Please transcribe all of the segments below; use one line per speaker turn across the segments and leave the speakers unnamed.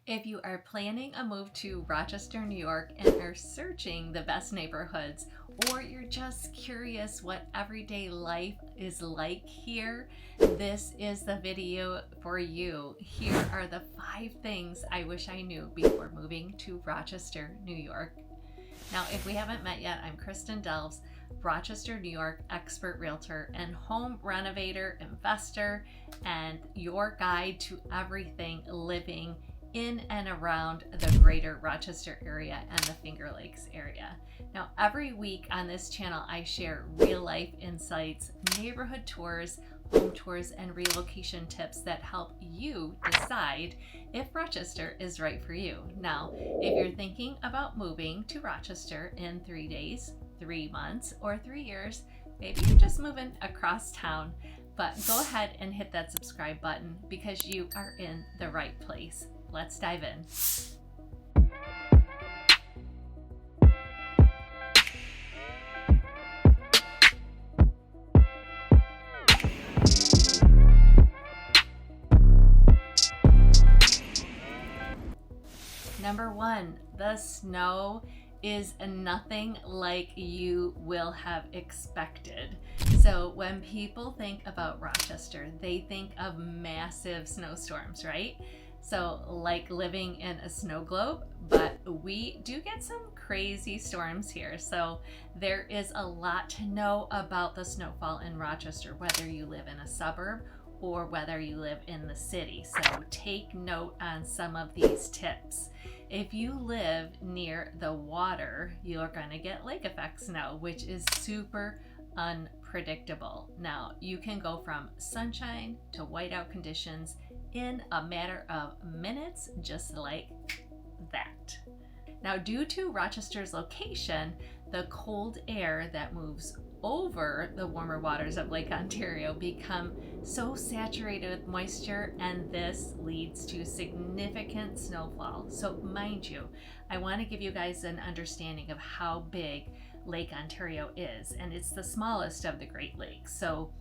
If you are planning a move to Rochester, New York and are searching the best neighborhoods, or you're just curious what everyday life is like here, this is the video for you. Here are the 5 things I wish I knew before moving to Rochester, New York. Now, if we haven't met yet, I'm Kristen Delves, Rochester, New York expert realtor and home renovator, investor, and your guide to everything living in and around the greater Rochester area and the Finger Lakes area. Now, every week on this channel, I share real life insights, neighborhood tours, home tours, and relocation tips that help you decide if Rochester is right for you. Now, if you're thinking about moving to Rochester in 3 days, 3 months, or 3 years, maybe you're just moving across town, but go ahead and hit that subscribe button because you are in the right place. Let's dive in. Number 1, the snow is nothing like you will have expected. So when people think about Rochester, they think of massive snowstorms, right? So like living in a snow globe, but we do get some crazy storms here. So there is a lot to know about the snowfall in Rochester, whether you live in a suburb or whether you live in the city. So take note on some of these tips. If you live near the water, you're going to get lake effect snow, which is super unpredictable. Now, you can go from sunshine to whiteout conditions in a matter of minutes, just like that. Now, due to Rochester's location, the cold air that moves over the warmer waters of Lake Ontario become so saturated with moisture, and this leads to significant snowfall. So mind you, I want to give you guys an understanding of how big Lake Ontario is, and it's the smallest of the Great Lakes. So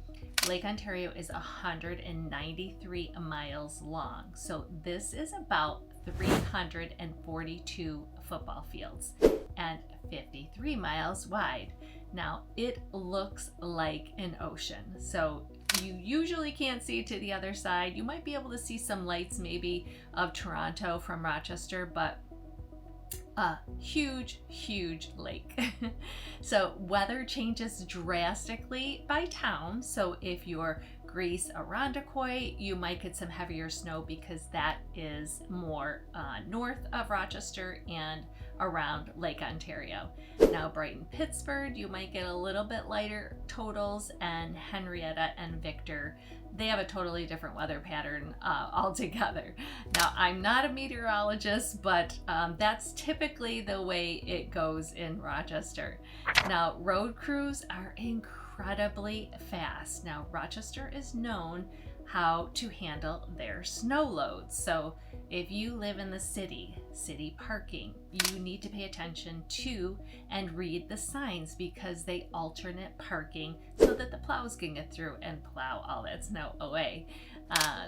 Lake Ontario is 193 miles long. So this is about 342 football fields and 53 miles wide. Now, it looks like an ocean. So you usually can't see to the other side. You might be able to see some lights maybe of Toronto from Rochester, but a huge lake. So weather changes drastically by town. So if you're Greece, Irondequoit, you might get some heavier snow because that is more north of Rochester and around Lake Ontario. Now, Brighton, Pittsburgh, you might get a little bit lighter totals, and Henrietta and Victor, they have a totally different weather pattern altogether. Now, I'm not a meteorologist, but that's typically the way it goes in Rochester. Now, road crews are incredibly fast. Now, Rochester is known how to handle their snow loads. So if you live in the city parking, you need to pay attention to and read the signs because they alternate parking so that the plows can get through and plow all that snow away.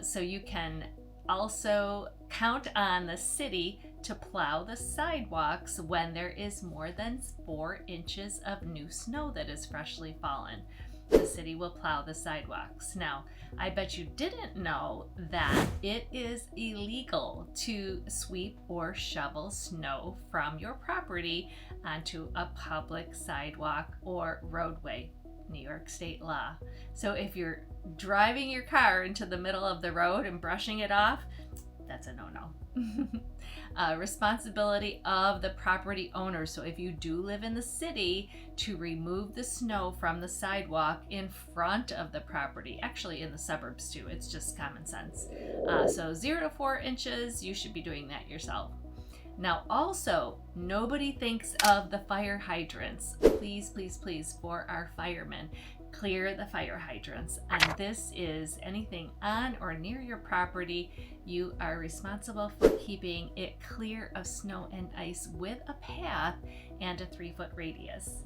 So you can also count on the city to plow the sidewalks when there is more than 4 inches of new snow that is freshly fallen. The city will plow the sidewalks. Now, I bet you didn't know that it is illegal to sweep or shovel snow from your property onto a public sidewalk or roadway. New York state law. So if you're driving your car into the middle of the road and brushing it off, that's a no-no. Responsibility of the property owner. So if you do live in the city, to remove the snow from the sidewalk in front of the property, actually in the suburbs too, it's just common sense. So 0 to 4 inches, you should be doing that yourself. Now also, nobody thinks of the fire hydrants. Please, for our firemen, clear the fire hydrants. And this is anything on or near your property. You are responsible for keeping it clear of snow and ice with a path and a 3-foot radius.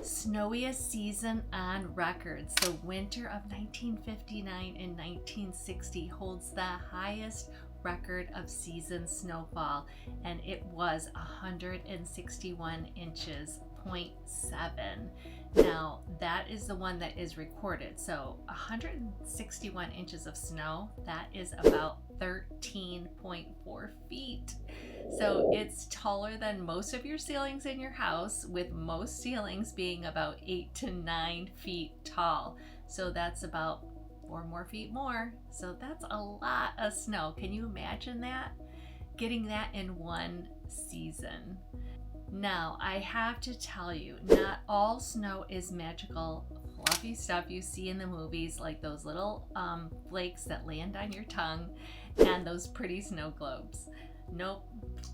Snowiest season on record. So winter of 1959 and 1960 holds the highest record of season snowfall, and it was 161 inches, 0.7. Now, that is the one that is recorded. So 161 inches of snow, that is about 13.4 feet. So it's taller than most of your ceilings in your house, with most ceilings being about 8 to 9 feet tall. So that's about 4 more feet more. So that's a lot of snow. Can you imagine that? Getting that in one season. Now, I have to tell you, not all snow is magical, fluffy stuff you see in the movies, like those little flakes that land on your tongue and those pretty snow globes. Nope,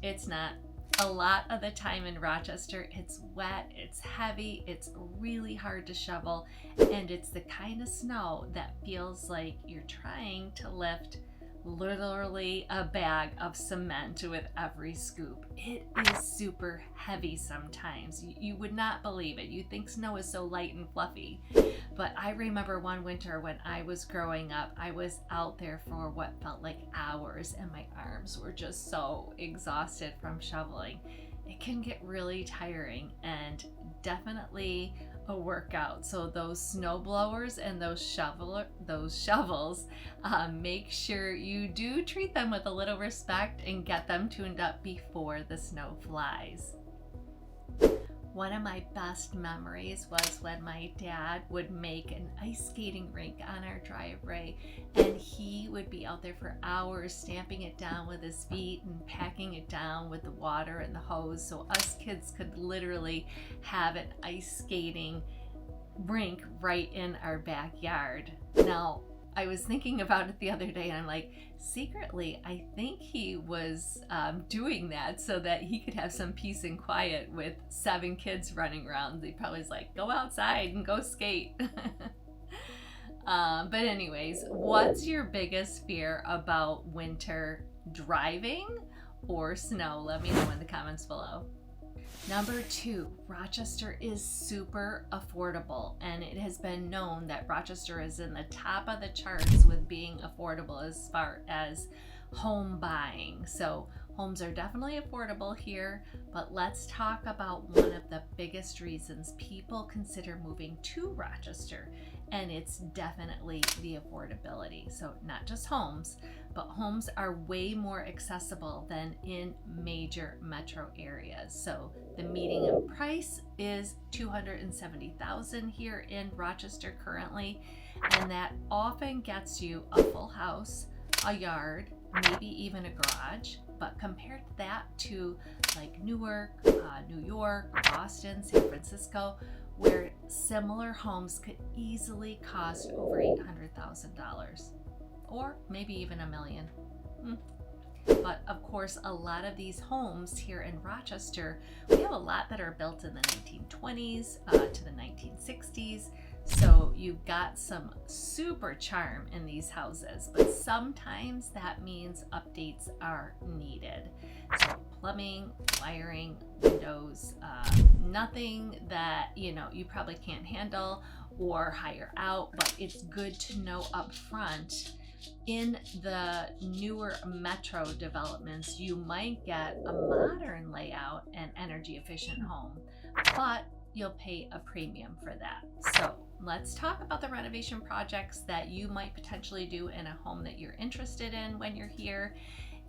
it's not. A lot of the time in Rochester, it's wet, it's heavy, it's really hard to shovel, and it's the kind of snow that feels like you're trying to lift literally a bag of cement with every scoop. It is super heavy sometimes. You would not believe it. You'd think snow is so light and fluffy. But I remember one winter when I was growing up, I was out there for what felt like hours, and my arms were just so exhausted from shoveling. It can get really tiring and definitely a workout. So those snow blowers and those shovels, make sure you do treat them with a little respect and get them tuned up before the snow flies. One of my best memories was when my dad would make an ice skating rink on our driveway, and he would be out there for hours stamping it down with his feet and packing it down with the water and the hose, so us kids could literally have an ice skating rink right in our backyard. Now, I was thinking about it the other day, and I'm like, secretly, I think he was doing that so that he could have some peace and quiet with 7 kids running around. He probably was like, go outside and go skate. But anyways, what's your biggest fear about winter driving or snow? Let me know in the comments below. Number 2, Rochester is super affordable, and it has been known that Rochester is in the top of the charts with being affordable as far as home buying. So homes are definitely affordable here, but let's talk about one of the biggest reasons people consider moving to Rochester, and it's definitely the affordability. So not just homes, but homes are way more accessible than in major metro areas. So the median price is $270,000 here in Rochester currently, and that often gets you a full house, a yard, maybe even a garage. But compared that to like Newark, New York, Boston, San Francisco, where similar homes could easily cost over $800,000 or maybe even $1 million. But of course, a lot of these homes here in Rochester, we have a lot that are built in the 1920s to the 1960s. So you've got some super charm in these houses, but sometimes that means updates are needed. So plumbing, wiring, windows, nothing that you probably can't handle or hire out, but it's good to know up front. In the newer metro developments, you might get a modern layout and energy efficient home, but you'll pay a premium for that. So let's talk about the renovation projects that you might potentially do in a home that you're interested in when you're here,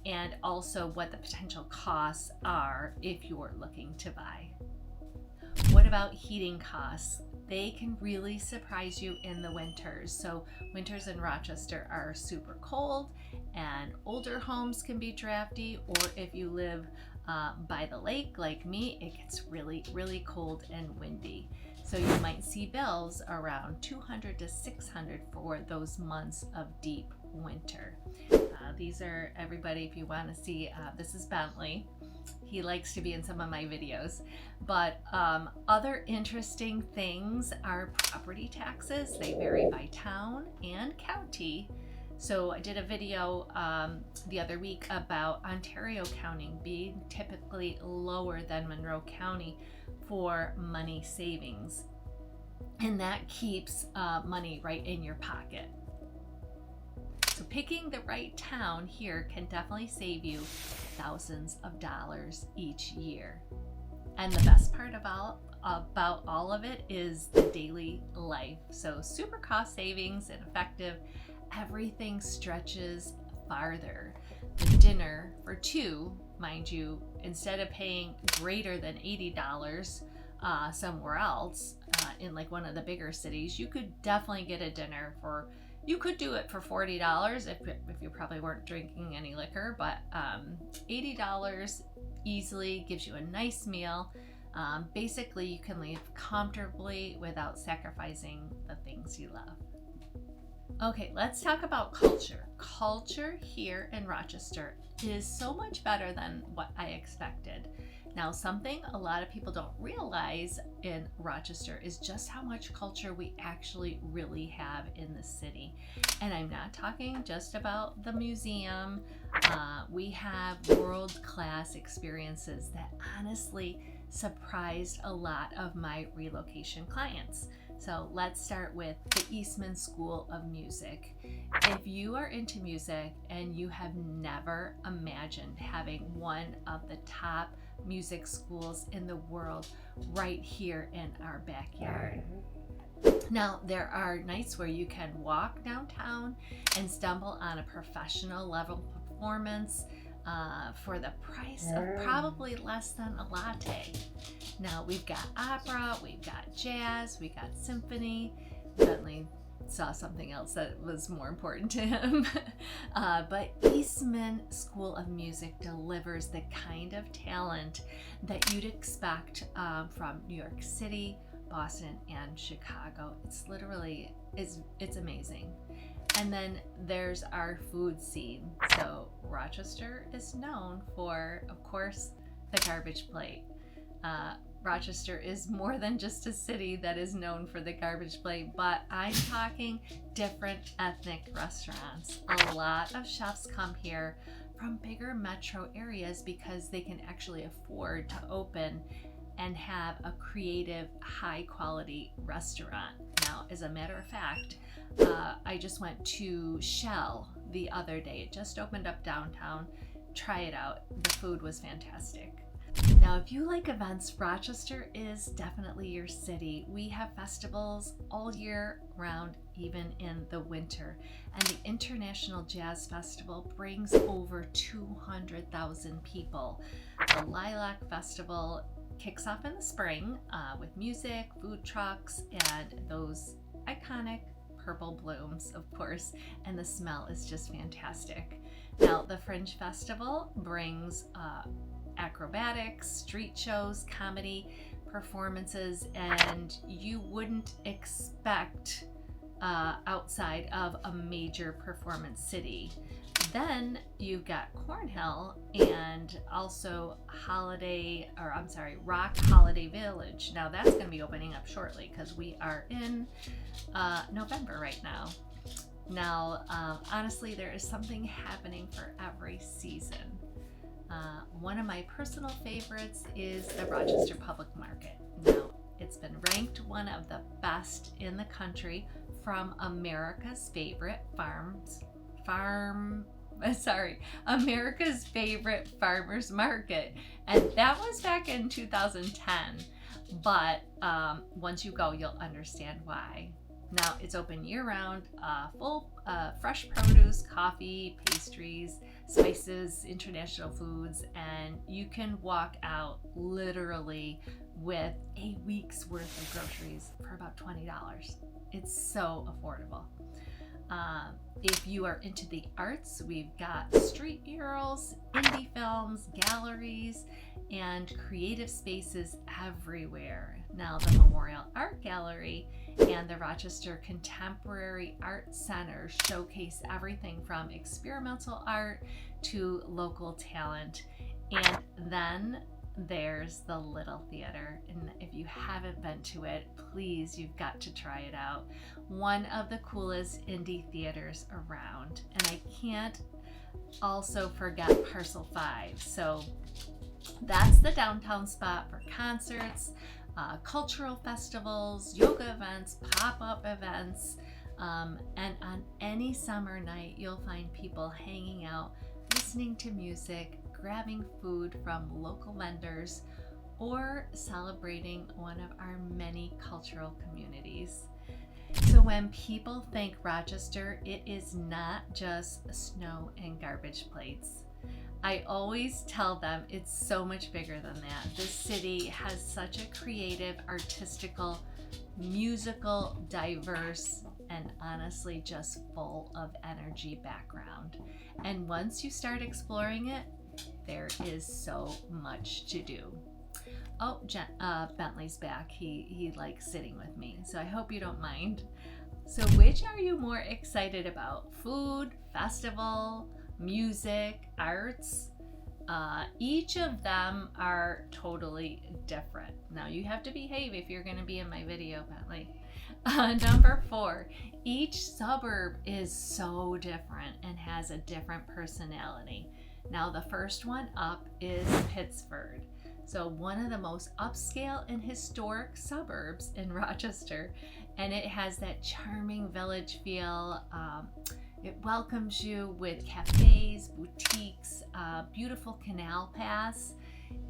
and also what the potential costs are if you're looking to buy. What about heating costs? They can really surprise you in the winters. So winters in Rochester are super cold, and older homes can be drafty, or if you live by the lake like me, it gets really, really cold and windy. So you might see bills around $200 to $600 for those months of deep winter. These are everybody, if you want to see, this is Bentley. He likes to be in some of my videos. But other interesting things are property taxes. They vary by town and county. So I did a video the other week about Ontario County being typically lower than Monroe County for money savings. And that keeps money right in your pocket. So picking the right town here can definitely save you thousands of dollars each year. And the best part about all of it is the daily life. So super cost savings and effective. Everything stretches farther. The dinner for two, mind you, instead of paying greater than $80 somewhere else in like one of the bigger cities, you could definitely get a dinner for, you could do it for $40 if you probably weren't drinking any liquor, but $80 easily gives you a nice meal. Basically, you can live comfortably without sacrificing the things you love. Okay, let's talk about culture. Culture here in Rochester is so much better than what I expected. Now, something a lot of people don't realize in Rochester is just how much culture we actually really have in the city. And I'm not talking just about the museum. We have world-class experiences that honestly surprised a lot of my relocation clients. So let's start with the Eastman School of Music. If you are into music and you have never imagined having one of the top music schools in the world right here in our backyard. Now, there are nights where you can walk downtown and stumble on a professional level performance for the price of probably less than a latte. Now, we've got opera, we've got jazz, we got symphony. Bentley saw something else that was more important to him. But Eastman School of Music delivers the kind of talent that you'd expect from New York City, Boston, and Chicago. It's literally, it's amazing. And then there's our food scene. So Rochester is known for, of course, the garbage plate. Rochester is more than just a city that is known for the garbage plate, but I'm talking different ethnic restaurants. A lot of chefs come here from bigger metro areas because they can actually afford to open and have a creative, high quality restaurant. Now, as a matter of fact, I just went to Shell the other day. It just opened up downtown. Try it out. The food was fantastic. Now, if you like events, Rochester is definitely your city. We have festivals all year round, even in the winter. And the International Jazz Festival brings over 200,000 people. The Lilac Festival kicks off in the spring with music, food trucks, and those iconic purple blooms, of course, and the smell is just fantastic. Now, the Fringe Festival brings acrobatics, street shows, comedy performances, and you wouldn't expect outside of a major performance city. Then you've got Cornhill and also Rock Holiday Village. Now that's going to be opening up shortly because we are in November right now. Now, honestly, there is something happening for every season. One of my personal favorites is the Rochester Public Market. Now, it's been ranked one of the best in the country from America's Favorite America's Favorite Farmers Market. And that was back in 2010. But once you go, you'll understand why. Now, it's open year-round, full fresh produce, coffee, pastries, spices, international foods, and you can walk out literally with a week's worth of groceries for about $20. It's so affordable. If you are into the arts, we've got street murals, indie films, galleries, and creative spaces everywhere. Now, the Memorial Art Gallery and the Rochester Contemporary Art Center showcase everything from experimental art to local talent. And then there's the Little Theater, and if you haven't been to it, please, you've got to try it out. One of the coolest indie theaters around. And I can't also forget Parcel 5. So that's the downtown spot for concerts, cultural festivals, yoga events, pop-up events. And on any summer night, you'll find people hanging out, listening to music, grabbing food from local vendors, or celebrating one of our many cultural communities. So when people think Rochester, it is not just snow and garbage plates. I always tell them it's so much bigger than that. This city has such a creative, artistical, musical, diverse, and honestly just full of energy background. And once you start exploring it, there is so much to do. Oh, Bentley's back. He likes sitting with me, so I hope you don't mind. So which are you more excited about? Food, festival, music, arts? Each of them are totally different. Now you have to behave if you're going to be in my video, Bentley. Number 4, each suburb is so different and has a different personality. Now the first one up is Pittsford. So one of the most upscale and historic suburbs in Rochester, and it has that charming village feel. It welcomes you with cafes, boutiques, beautiful canal paths,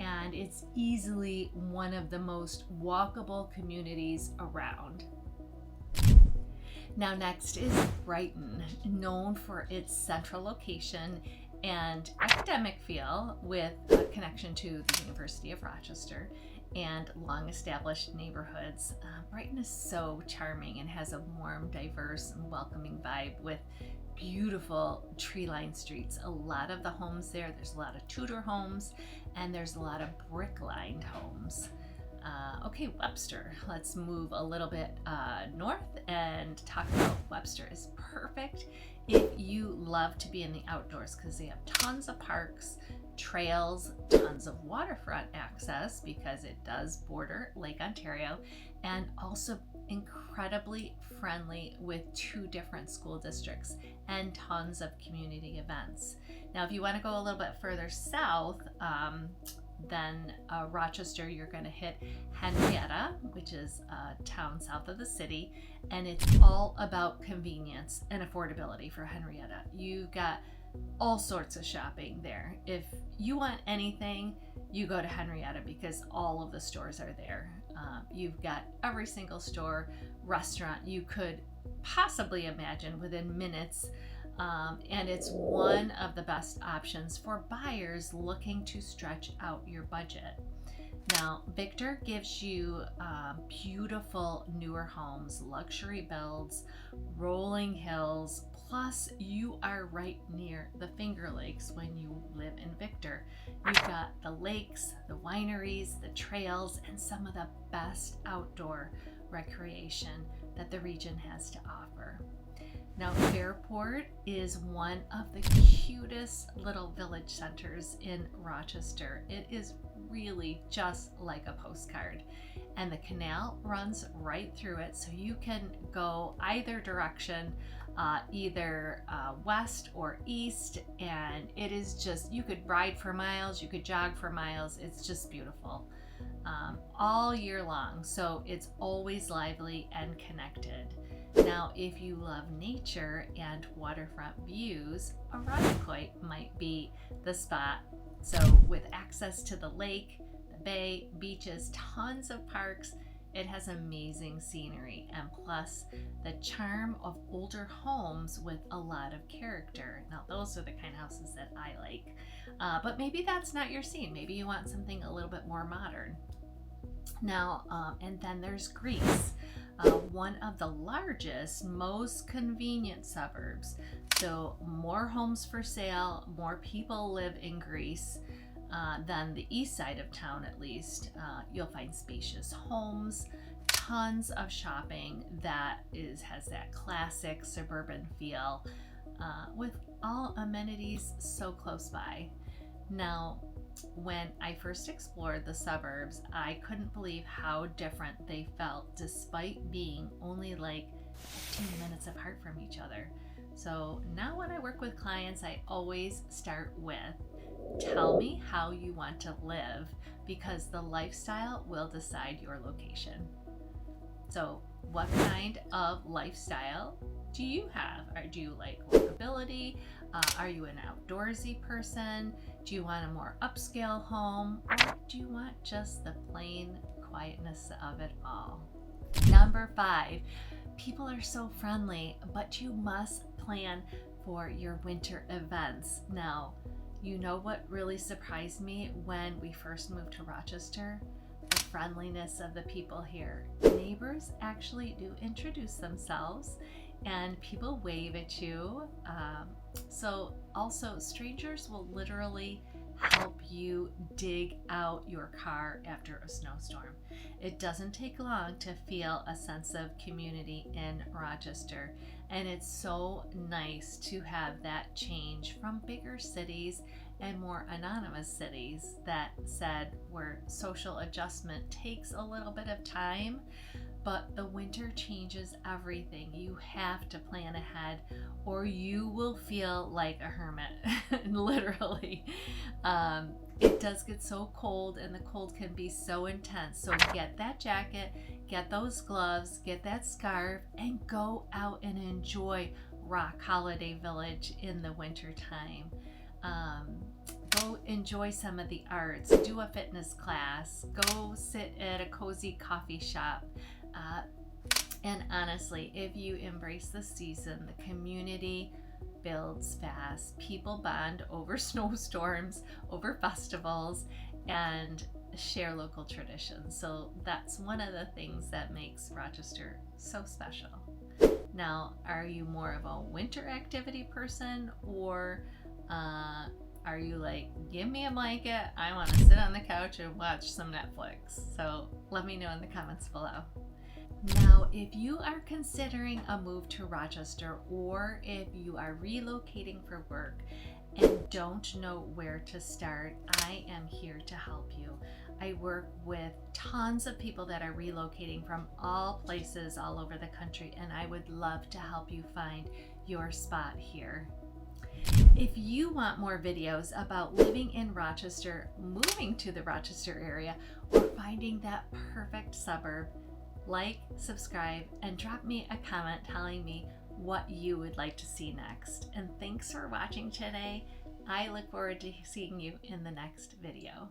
and it's easily one of the most walkable communities around. Now next is Brighton, known for its central location and academic feel with a connection to the University of Rochester and long-established neighborhoods. Brighton is so charming and has a warm, diverse, and welcoming vibe with beautiful tree-lined streets. A lot of the homes there's a lot of Tudor homes, and there's a lot of brick-lined homes. Okay, Webster. Let's move a little bit north and talk about Webster. Is perfect if you love to be in the outdoors because they have tons of parks, trails, tons of waterfront access because it does border Lake Ontario, and also incredibly friendly with 2 different school districts and tons of community events. Now, if you want to go a little bit further south, then Rochester, you're going to hit Henrietta, which is a town south of the city, and it's all about convenience and affordability for Henrietta. You've got all sorts of shopping there. If you want anything, you go to Henrietta because all of the stores are there. You've got every single store, restaurant you could possibly imagine within minutes. And it's one of the best options for buyers looking to stretch out your budget. Now, Victor gives you beautiful newer homes, luxury builds, rolling hills, plus you are right near the Finger Lakes when you live in Victor. You've got the lakes, the wineries, the trails, and some of the best outdoor recreation that the region has to offer. Now, Fairport is one of the cutest little village centers in Rochester. It is really just like a postcard, and the canal runs right through it, so you can go either direction, either west or east, and it is just, you could ride for miles, you could jog for miles. It's just beautiful all year long, so it's always lively and connected. Now, if you love nature and waterfront views, Arundecoit might be the spot. So with access to the lake, the bay, beaches, tons of parks, it has amazing scenery, and plus the charm of older homes with a lot of character. Now, those are the kind of houses that I like. But maybe that's not your scene. Maybe you want something a little bit more modern. Now, and then there's Greece. One of the largest, most convenient suburbs. So more homes for sale, more people live in Greece than the east side of town, at least. You'll find spacious homes, tons of shopping that has that classic suburban feel with all amenities so close by. Now, when I first explored the suburbs, I couldn't believe how different they felt despite being only like 15 minutes apart from each other. So now when I work with clients, I always start with, tell me how you want to live, because the lifestyle will decide your location. So What kind of lifestyle do you have? Or do you like walkability? Are you an outdoorsy person? Do you want a more upscale home? Or do you want just the plain quietness of it all? Number 5, people are so friendly, but you must plan for your winter events. Now, you know what really surprised me when we first moved to Rochester? The friendliness of the people here. Neighbors actually do introduce themselves and people wave at you. So also strangers will literally help you dig out your car after a snowstorm. It doesn't take long to feel a sense of community in Rochester, and it's so nice to have that change from bigger cities and more anonymous cities that said where social adjustment takes a little bit of time, but the winter changes everything. You have to plan ahead or you will feel like a hermit, literally. It does get so cold and the cold can be so intense. So get that jacket, get those gloves, get that scarf, and go out and enjoy Rock Holiday Village in the winter time. Go enjoy some of the arts, do a fitness class, go sit at a cozy coffee shop. And honestly, if you embrace the season, the community builds fast. People bond over snowstorms, over festivals, and share local traditions. So that's one of the things that makes Rochester so special. Now, are you more of a winter activity person, or are you like, give me a blanket, I want to sit on the couch and watch some Netflix? So let me know in the comments below. Now, if you are considering a move to Rochester, or if you are relocating for work and don't know where to start, I am here to help you. I work with tons of people that are relocating from all places all over the country, and I would love to help you find your spot here. If you want more videos about living in Rochester, moving to the Rochester area, or finding that perfect suburb, like, subscribe, and drop me a comment telling me what you would like to see next. And thanks for watching today. I look forward to seeing you in the next video.